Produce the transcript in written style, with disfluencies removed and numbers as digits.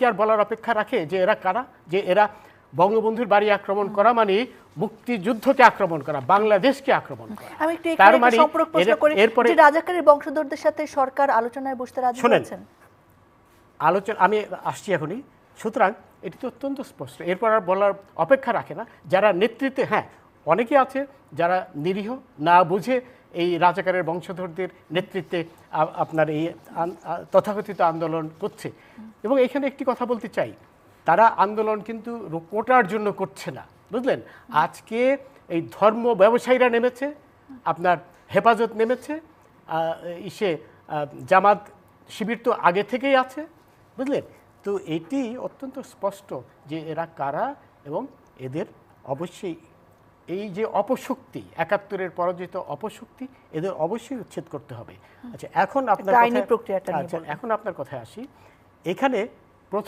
কি আর বলার অপেক্ষা রাখে যে এরা কারা, যে এরা বঙ্গবন্ধুর বাড়ি আক্রমণ করা মানে মুক্তিযুদ্ধকে আক্রমণ করা, বাংলাদেশকে আক্রমণ করা। আমি একটু এখানে সম্পর্ক প্রশ্ন করি যে রাজাকারের বংশধরদের সাথে সরকার আলোচনায় বসতে রাজি হয়েছেন? আলোচনা আমি আসছি এখনই। সুতরাং এটি তো অত্যন্ত স্পষ্ট, এরপর আর বলার অপেক্ষা রাখে না। যারা নেতৃত্বে, হ্যাঁ অনেকে আছে যারা নিরীহ না বুঝে এই রাজাকারের বংশধরদের নেতৃত্বে আপনার এই তথাকথিত আন্দোলন করছে। এবং এখানে একটি কথা বলতে চাই, তারা আন্দোলন কিন্তু কোটার জন্য করছে না, বুঝলেন। আজকে এই ধর্ম ব্যবসায়ীরা নেমেছে, আপনার হেফাজত নেমেছে, জামাত শিবির তো আগে থেকেই আছে, বুঝলেন। তো এটি অত্যন্ত স্পষ্ট যে এরা কারা এবং এদের অবশ্যই এই যে অপশক্তি, ৭১-এর পরাজিত অপশক্তি, এদের অবশ্যই উচ্ছেদ করতে হবে। আচ্ছা, এখন আপনার কথায় আসি। এখানে